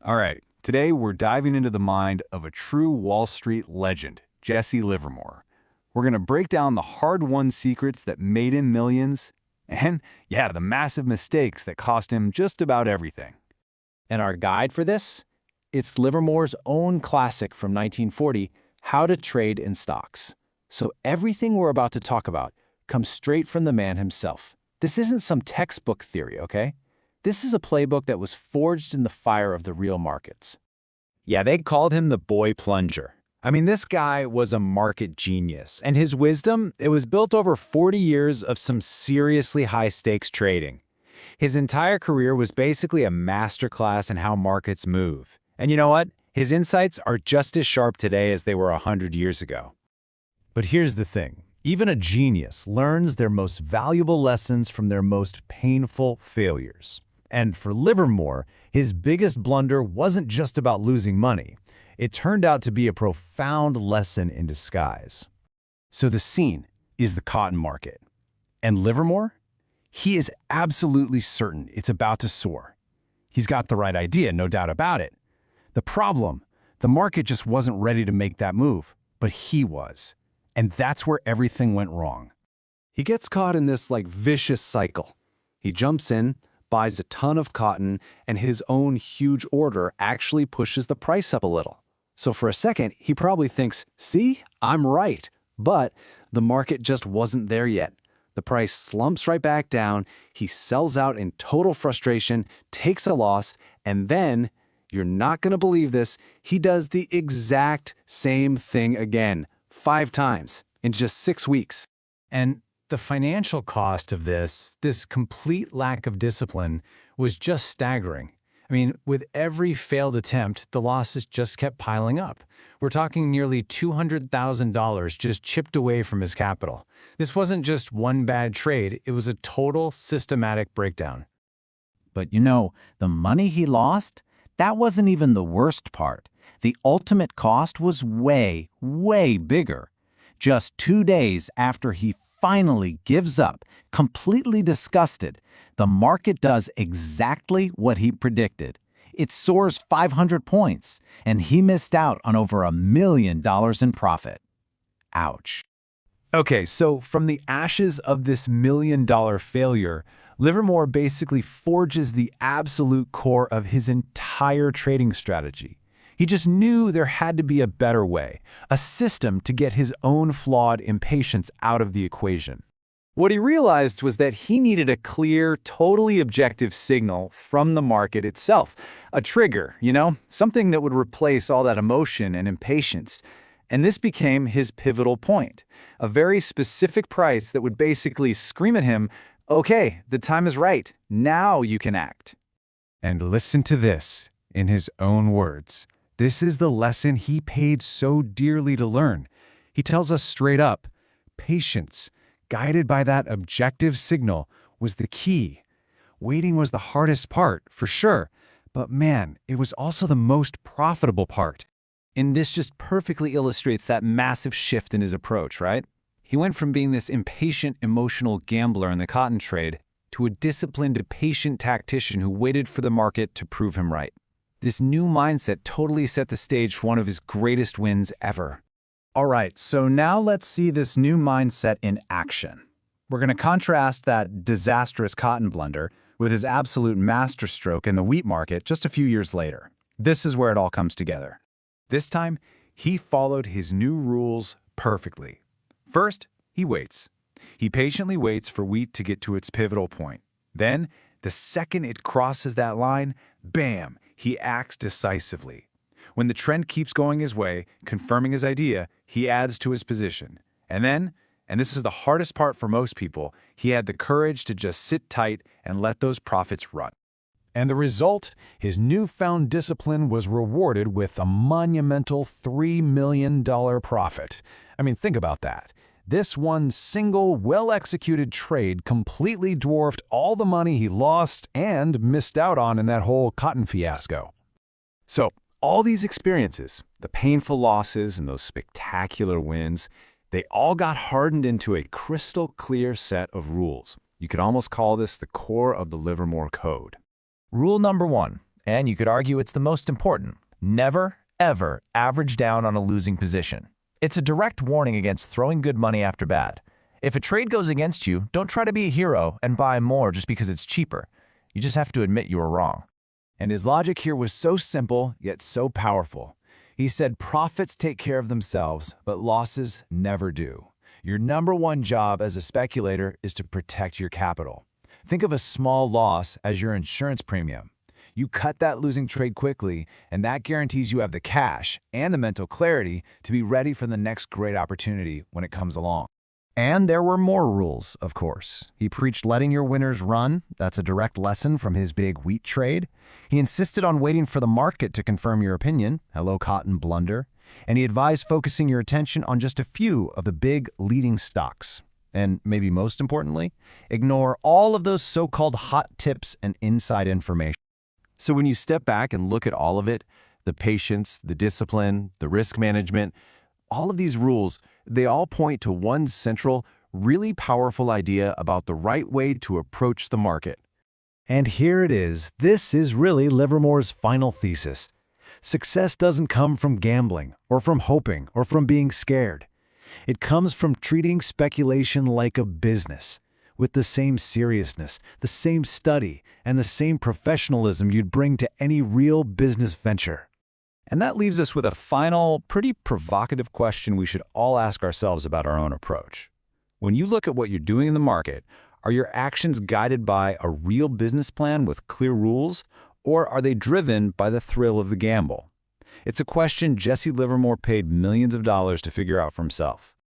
All right, today we're diving into the mind of a true Wall Street legend, Jesse Livermore. We're going to break down the hard-won secrets that made him millions, and, yeah, the massive mistakes that cost him just about everything. And our guide for this? It's Livermore's own classic from 1940, How to Trade in Stocks. So everything we're about to talk about comes straight from the man himself. This isn't some textbook theory, okay? This is a playbook that was forged in the fire of the real markets. Yeah, they called him the boy plunger. I mean, this guy was a market genius, and his wisdom, it was built over 40 years of some seriously high-stakes trading. His entire career was basically a masterclass in how markets move. And you know what? His insights are just as sharp today as they were 100 years ago. But here's the thing. Even a genius learns their most valuable lessons from their most painful failures. And for Livermore, his biggest blunder wasn't just about losing money. It turned out to be a profound lesson in disguise. So the scene is the cotton market. And Livermore? He is absolutely certain it's about to soar. He's got the right idea, no doubt about it. The problem, the market just wasn't ready to make that move, but he was. And that's where everything went wrong. He gets caught in this vicious cycle. He jumps in, buys a ton of cotton, and his own huge order actually pushes the price up a little. So for a second, he probably thinks, see, I'm right. But the market just wasn't there yet. The price slumps right back down, he sells out in total frustration, takes a loss, and then, you're not going to believe this, he does the exact same thing again, 5 times, in just 6 weeks. And the financial cost of this complete lack of discipline, was just staggering. I mean, with every failed attempt, the losses just kept piling up. We're talking nearly $200,000 just chipped away from his capital. This wasn't just one bad trade, it was a total systematic breakdown. But you know, the money he lost, that wasn't even the worst part. The ultimate cost was way, way bigger. Just 2 days after he finally gives up, completely disgusted, the market does exactly what he predicted. It soars 500 points, and he missed out on over $1 million in profit. Ouch. Okay, so from the ashes of this $1 million failure, Livermore basically forges the absolute core of his entire trading strategy. He just knew there had to be a better way, a system to get his own flawed impatience out of the equation. What he realized was that he needed a clear, totally objective signal from the market itself. A trigger, something that would replace all that emotion and impatience. And this became his pivotal point, a very specific price that would basically scream at him, okay, the time is right, now you can act. And listen to this, in his own words. This is the lesson he paid so dearly to learn. He tells us straight up, patience, guided by that objective signal, was the key. Waiting was the hardest part, for sure, but man, it was also the most profitable part. And this just perfectly illustrates that massive shift in his approach, right? He went from being this impatient, emotional gambler in the cotton trade to a disciplined, patient tactician who waited for the market to prove him right. This new mindset totally set the stage for one of his greatest wins ever. All right, so now let's see this new mindset in action. We're going to contrast that disastrous cotton blunder with his absolute masterstroke in the wheat market just a few years later. This is where it all comes together. This time, he followed his new rules perfectly. First, he waits. He patiently waits for wheat to get to its pivotal point. Then, the second it crosses that line, bam, he acts decisively. When the trend keeps going his way, confirming his idea, he adds to his position. And then, and this is the hardest part for most people, he had the courage to just sit tight and let those profits run. And the result, his newfound discipline was rewarded with a monumental $3 million profit. I mean, think about that. This one single, well-executed trade completely dwarfed all the money he lost and missed out on in that whole cotton fiasco. So, all these experiences, the painful losses and those spectacular wins, they all got hardened into a crystal clear set of rules. You could almost call this the core of the Livermore Code. Rule number 1, And you could argue it's the most important. Never, ever average down on a losing position. It's a direct warning against throwing good money after bad. If a trade goes against you, don't try to be a hero and buy more just because it's cheaper. You just have to admit you were wrong. And his logic here was so simple, yet so powerful. He said profits take care of themselves, but losses never do. Your number one job as a speculator is to protect your capital. Think of a small loss as your insurance premium. You cut that losing trade quickly, and that guarantees you have the cash and the mental clarity to be ready for the next great opportunity when it comes along. And there were more rules, of course. He preached letting your winners run. That's a direct lesson from his big wheat trade. He insisted on waiting for the market to confirm your opinion. Hello, cotton blunder. And he advised focusing your attention on just a few of the big leading stocks. And maybe most importantly, ignore all of those so-called hot tips and inside information. So when you step back and look at all of it, the patience, the discipline, the risk management, all of these rules, they all point to one central, really powerful idea about the right way to approach the market. And here it is. This is really Livermore's final thesis. Success doesn't come from gambling, or from hoping, or from being scared. It comes from treating speculation like a business, with the same seriousness, the same study, and the same professionalism you'd bring to any real business venture. And that leaves us with a final, pretty provocative question we should all ask ourselves about our own approach. When you look at what you're doing in the market, are your actions guided by a real business plan with clear rules, or are they driven by the thrill of the gamble? It's a question Jesse Livermore paid millions of dollars to figure out for himself.